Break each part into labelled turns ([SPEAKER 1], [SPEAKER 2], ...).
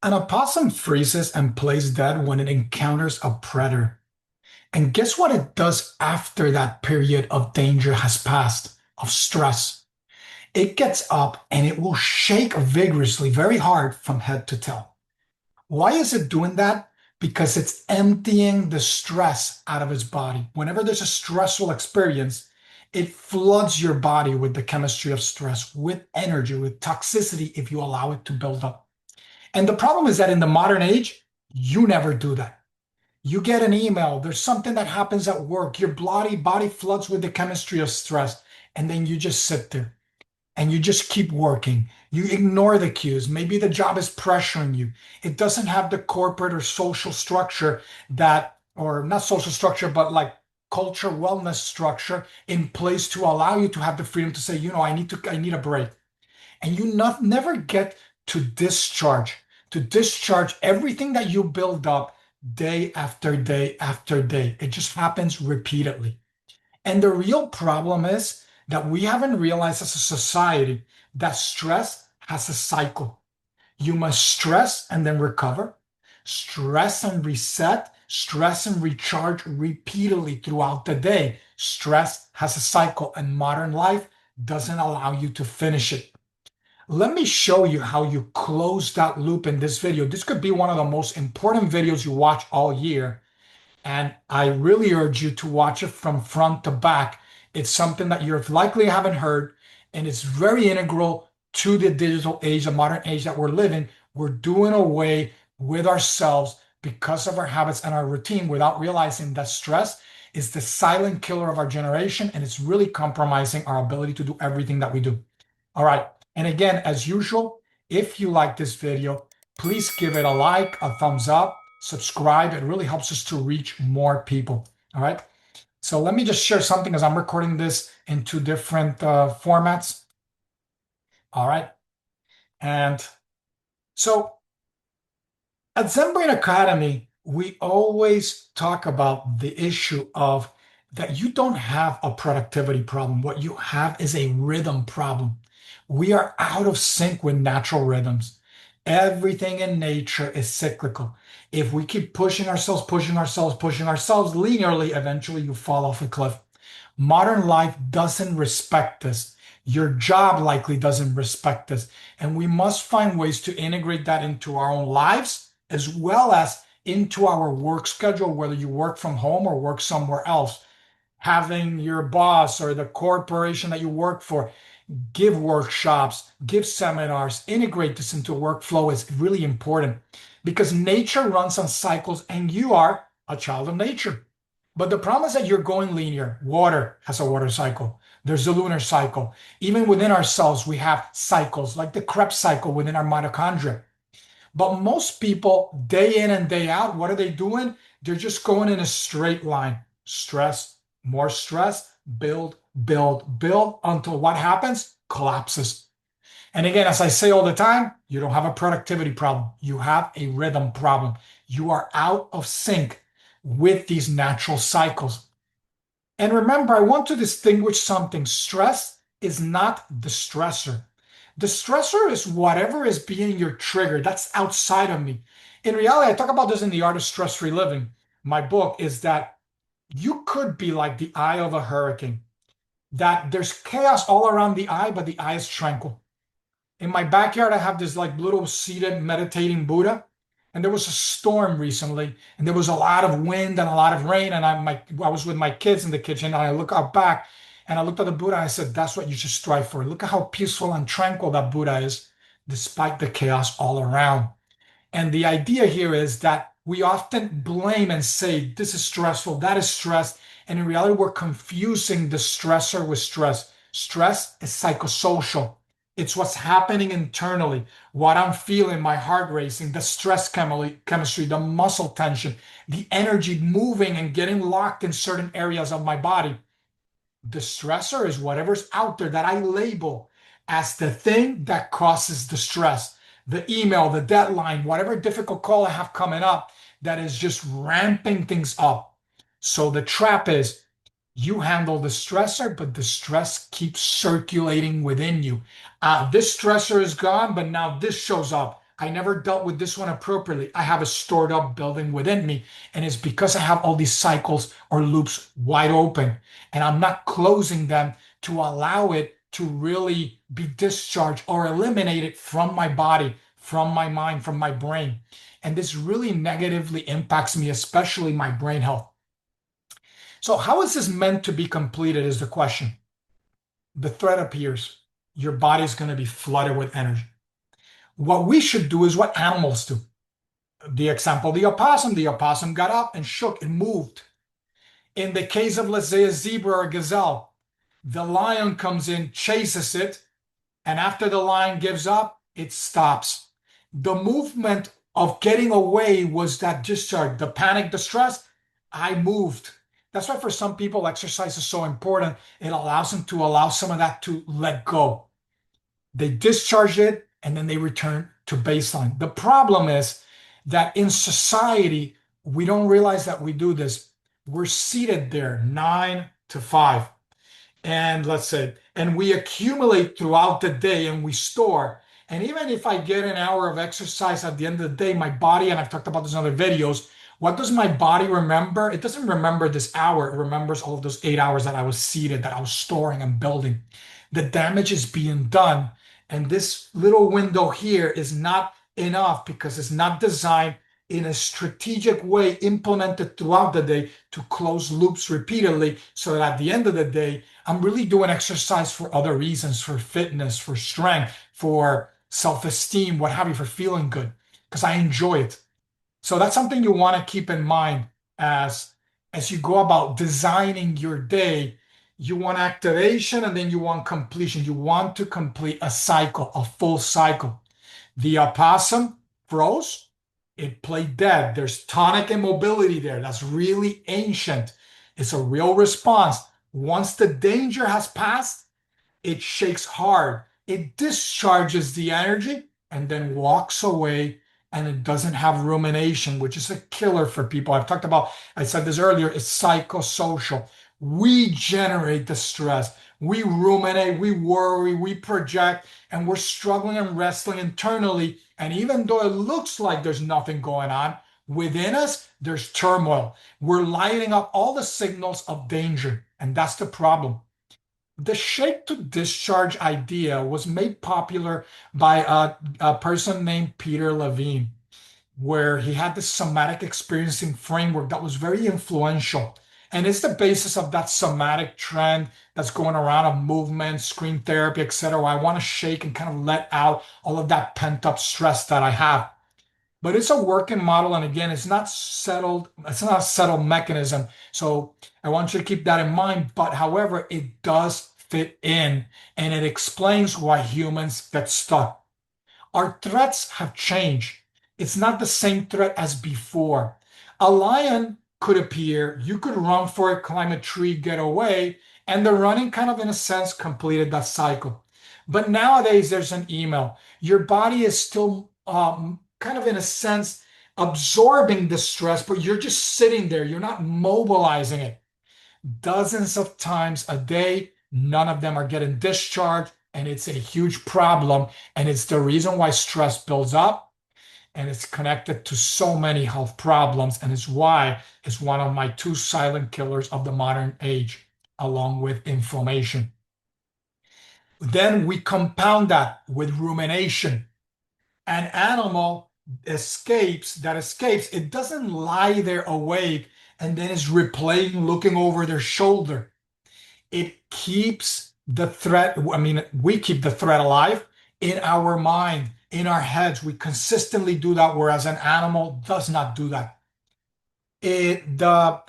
[SPEAKER 1] An opossum freezes and plays dead when it encounters a predator. And guess what it does after that period of danger has passed, of stress? It gets up and it will shake vigorously, very hard from head to toe. Why is it doing that? Because it's emptying the stress out of its body. Whenever there's a stressful experience, it floods your body with the chemistry of stress, with energy, with toxicity if you allow it to build up. And the problem is that in the modern age, you never do that. You get an email, there's something that happens at work, your body floods with the chemistry of stress, and then you just sit there and you just keep working. You ignore the cues. Maybe the job is pressuring you. It doesn't have the corporate or social structure that, or not social structure, but like culture wellness structure in place to allow you to have the freedom to say, I need a break. And you never get to discharge everything that you build up day after day after day. It just happens repeatedly. And the real problem is that we haven't realized as a society that stress has a cycle. You must stress and then recover, stress and reset, stress and recharge repeatedly throughout the day. Stress has a cycle, and modern life doesn't allow you to finish it. Let me show you how you close that loop in this video. This could be one of the most important videos you watch all year, and I really urge you to watch it from front to back. It's something that you likely haven't heard, and it's very integral to the digital age, the modern age that we're living. We're doing away with ourselves because of our habits and our routine without realizing that stress is the silent killer of our generation, and it's really compromising our ability to do everything that we do. All right. And again, as usual, if you like this video, please give it a like, a thumbs up, subscribe. It really helps us to reach more people. All right. So let me just share something as I'm recording this in two different formats. All right. And so at ZenBrain Academy, we always talk about the issue of that you don't have a productivity problem. What you have is a rhythm problem. We are out of sync with natural rhythms. Everything in nature is cyclical. If we keep pushing ourselves, pushing ourselves linearly, eventually you fall off a cliff. Modern life doesn't respect this. Your job likely doesn't respect this. And we must find ways to integrate that into our own lives as well as into our work schedule, whether you work from home or work somewhere else. Having your boss or the corporation that you work for give workshops, give seminars, integrate this into workflow is really important because nature runs on cycles and you are a child of nature. But the problem is that you're going linear. Water has a water cycle. There's a lunar cycle. Even within ourselves, we have cycles like the Krebs cycle within our mitochondria. But most people, day in and day out, what are they doing? They're just going in a straight line. Stress, build, build until what happens? Collapses. And again, as I say all the time, you don't have a productivity problem. You have a rhythm problem. You are out of sync with these natural cycles. And remember, I want to distinguish something. Stress is not the stressor. The stressor is whatever is being your trigger. That's outside of me. In reality, I talk about this in The Art of Stress-Free Living. My book is that you could be like the eye of a hurricane, that there's chaos all around the eye, but the eye is tranquil. In my backyard, I have this like little seated meditating Buddha. And there was a storm recently, and there was a lot of wind and a lot of rain. And I was with my kids in the kitchen, and I look out back, and I looked at the Buddha, and I said, "That's what you should strive for. Look at how peaceful and tranquil that Buddha is, despite the chaos all around." And the idea here is that we often blame and say, "This is stressful, that is stress." And in reality, we're confusing the stressor with stress. Stress is psychosocial. It's what's happening internally, what I'm feeling, my heart racing, the stress chemistry, the muscle tension, the energy moving and getting locked in certain areas of my body. The stressor is whatever's out there that I label as the thing that causes the stress. The email, the deadline, whatever difficult call I have coming up that is just ramping things up. So the trap is you handle the stressor, but the stress keeps circulating within you. This stressor is gone, but now this shows up. I never dealt with this one appropriately. I have a stored up building within me. And it's because I have all these cycles or loops wide open and I'm not closing them to allow it to really be discharged or eliminated from my body, from my mind, from my brain. And this really negatively impacts me, especially my brain health. So, how is this meant to be completed? Is the question. The threat appears. Your body's going to be flooded with energy. What we should do is what animals do. The example, the opossum got up and shook and moved. In the case of, let's say, a zebra or a gazelle, the lion comes in, chases it, and after the lion gives up, it stops. The movement of getting away was that discharge, the panic, the stress. I moved. That's why for some people, exercise is so important. It allows them to allow some of that to let go. They discharge it and then they return to baseline. The problem is that in society, we don't realize that we do this. We're seated there 9 to 5 and let's say, and we accumulate throughout the day and we store. And even if I get an hour of exercise at the end of the day, my body, and I've talked about this in other videos, what does my body remember? It doesn't remember this hour. It remembers all of those 8 hours that I was seated, that I was storing and building. The damage is being done. And this little window here is not enough because it's not designed in a strategic way, implemented throughout the day to close loops repeatedly so that at the end of the day, I'm really doing exercise for other reasons, for fitness, for strength, for self-esteem, what have you, for feeling good, because I enjoy it. So that's something you want to keep in mind as you go about designing your day. You want activation and then you want completion. You want to complete a cycle, a full cycle. The opossum froze, it played dead. There's tonic and mobility there. That's really ancient. It's a real response. Once the danger has passed, it shakes hard. It discharges the energy and then walks away, and it doesn't have rumination, which is a killer for people. I said this earlier, it's psychosocial. We generate the stress. We ruminate, we worry, we project, and we're struggling and wrestling internally. And even though it looks like there's nothing going on, within us, there's turmoil. We're lighting up all the signals of danger. And that's the problem. The shake to discharge idea was made popular by a person named Peter Levine, where he had this somatic experiencing framework that was very influential. And it's the basis of that somatic trend that's going around of movement, screen therapy, etc. I want to shake and kind of let out all of that pent up stress that I have. But it's a working model, and again, it's not settled. It's not a settled mechanism. So I want you to keep that in mind. But however, it does fit in, and it explains why humans get stuck. Our threats have changed. It's not the same threat as before. A lion could appear, you could run for it, climb a tree, get away, and the running kind of, in a sense, completed that cycle. But nowadays, there's an email. Your body is still kind of, in a sense, absorbing the stress, but you're just sitting there. You're not mobilizing it. Dozens of times a day, none of them are getting discharged, and it's a huge problem. And it's the reason why stress builds up, and it's connected to so many health problems. And it's why it's one of my two silent killers of the modern age, along with inflammation. Then we compound that with rumination. An animal escapes, it doesn't lie there awake and then is replaying, looking over their shoulder. It keeps the threat. I mean, we keep the threat alive in our mind, in our heads. We consistently do that, whereas an animal does not do that. The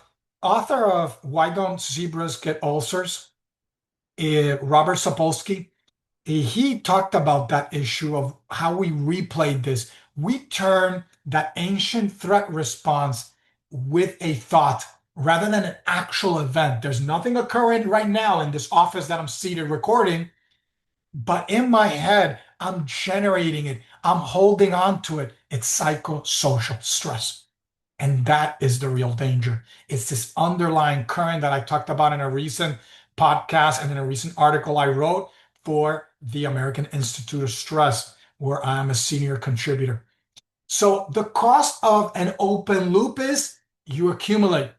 [SPEAKER 1] author of Why Don't Zebras Get Ulcers, Robert Sapolsky, he talked about that issue of how we replayed this. We turn that ancient threat response with a thought rather than an actual event. There's nothing occurring right now in this office that I'm seated recording, but in my head, I'm generating it. I'm holding on to it. It's psychosocial stress. And that is the real danger. It's this underlying current that I talked about in a recent podcast and in a recent article I wrote for the American Institute of Stress. where I'm a senior contributor. So the cost of an open loop is you accumulate.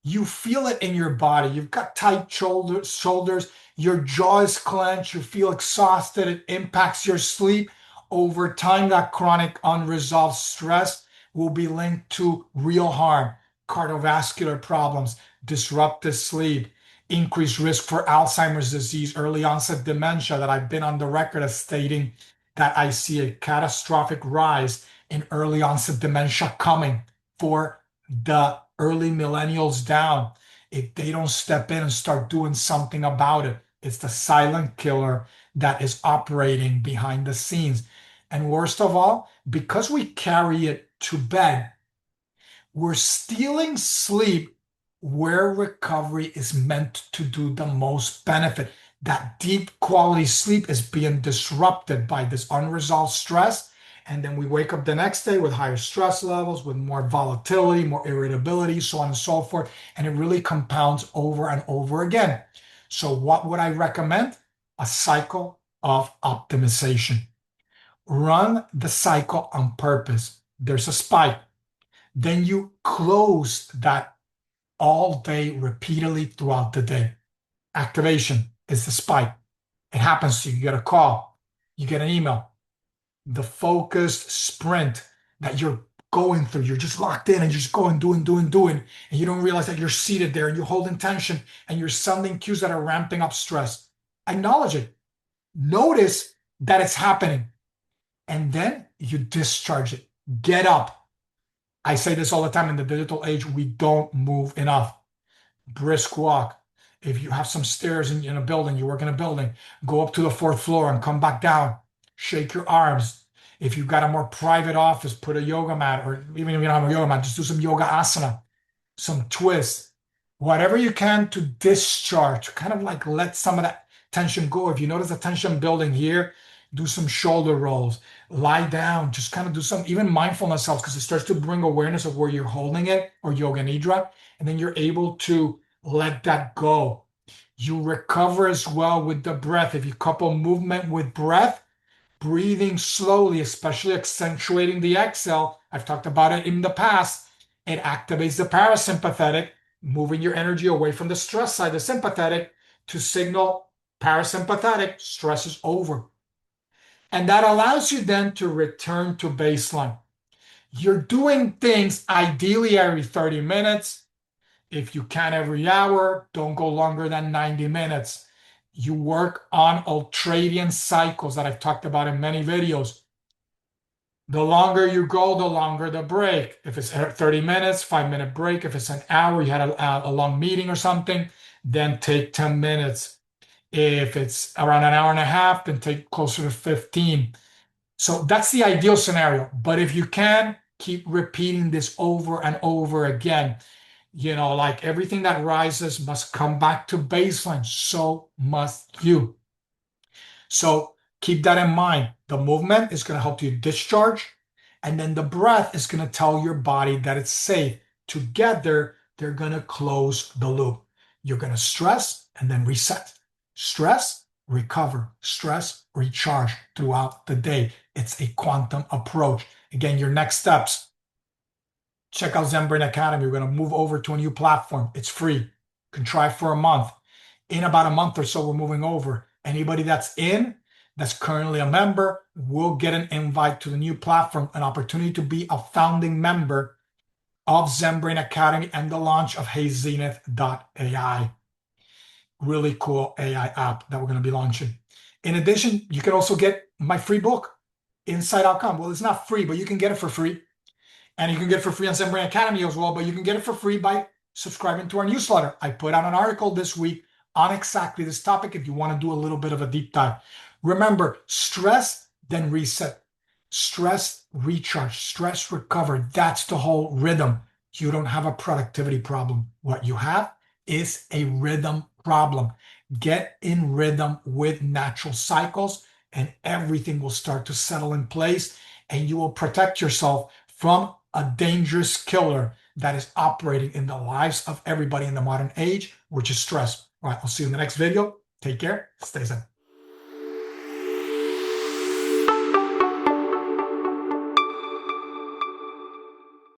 [SPEAKER 1] You feel it in your body. You've got tight shoulders, your jaw is clenched, you feel exhausted, it impacts your sleep. Over time, that chronic unresolved stress will be linked to real harm, cardiovascular problems, disrupted sleep, increased risk for Alzheimer's disease, early onset dementia, that I've been on the record as stating that I see a catastrophic rise in early onset dementia coming for the early millennials down if they don't step in and start doing something about it. It's the silent killer that is operating behind the scenes. And worst of all, because we carry it to bed, we're stealing sleep where recovery is meant to do the most benefit. That deep quality sleep is being disrupted by this unresolved stress. And then we wake up the next day with higher stress levels, with more volatility, more irritability, so on and so forth. And it really compounds over and over again. So, what would I recommend? A cycle of optimization. Run the cycle on purpose. There's a spike. Then you close that all day repeatedly throughout the day. Activation is the spike. It happens to you. You get a call, you get an email. The focused sprint that you're going through, you're just locked in and you're just going, doing, and you don't realize that you're seated there and you're holding tension and you're sending cues that are ramping up stress. Acknowledge it. Notice that it's happening. And then you discharge it. Get up. I say this all the time in the digital age, we don't move enough. Brisk walk. If you have some stairs in a building, you work in a building, go up to the fourth floor and come back down. Shake your arms. If you've got a more private office, put a yoga mat, or even if you don't have a yoga mat, just do some yoga asana, some twists, whatever you can to discharge, kind of like let some of that tension go. If you notice the tension building here, do some shoulder rolls, lie down, just kind of do some even mindfulness helps because it starts to bring awareness of where you're holding it, or yoga nidra, and then you're able to let that go. You recover as well with the breath. If you couple movement with breath, breathing slowly, especially accentuating the exhale, I've talked about it in the past, it activates the parasympathetic, moving your energy away from the stress side, the sympathetic, to signal parasympathetic, stress is over. And that allows you then to return to baseline. You're doing things ideally every 30 minutes. If you can every hour, don't go longer than 90 minutes. You work on ultradian cycles that I've talked about in many videos. The longer you go, the longer the break. If it's 30 minutes, 5-minute break. If it's an hour, you had a long meeting or something, then take 10 minutes. If it's around an hour and a half, then take closer to 15. So that's the ideal scenario. But if you can, keep repeating this over and over again. Like everything that rises must come back to baseline. So must you. So keep that in mind. The movement is going to help you discharge. And then the breath is going to tell your body that it's safe. Together, they're going to close the loop. You're going to stress and then reset. Stress, recover. Stress, recharge throughout the day. It's a quantum approach. Again, your next steps. Check out ZenBrain Academy. We're going to move over to a new platform. It's free. You can try for a month. In about a month or so, we're moving over. Anybody that's currently a member will get an invite to the new platform, an opportunity to be a founding member of ZenBrain Academy and the launch of HeyZenith.ai. Really cool AI app that we're going to be launching. In addition, you can also get my free book, Inside Outcome. Well, it's not free, but you can get it for free. And you can get it for free on ZenBrain Academy as well, but you can get it for free by subscribing to our newsletter. I put out an article this week on exactly this topic if you want to do a little bit of a deep dive. Remember, stress, then reset. Stress, recharge. Stress, recover. That's the whole rhythm. You don't have a productivity problem. What you have is a rhythm problem. Get in rhythm with natural cycles and everything will start to settle in place and you will protect yourself from a dangerous killer that is operating in the lives of everybody in the modern age, which is stress. All right, I'll see you in the next video. Take care. Stay safe.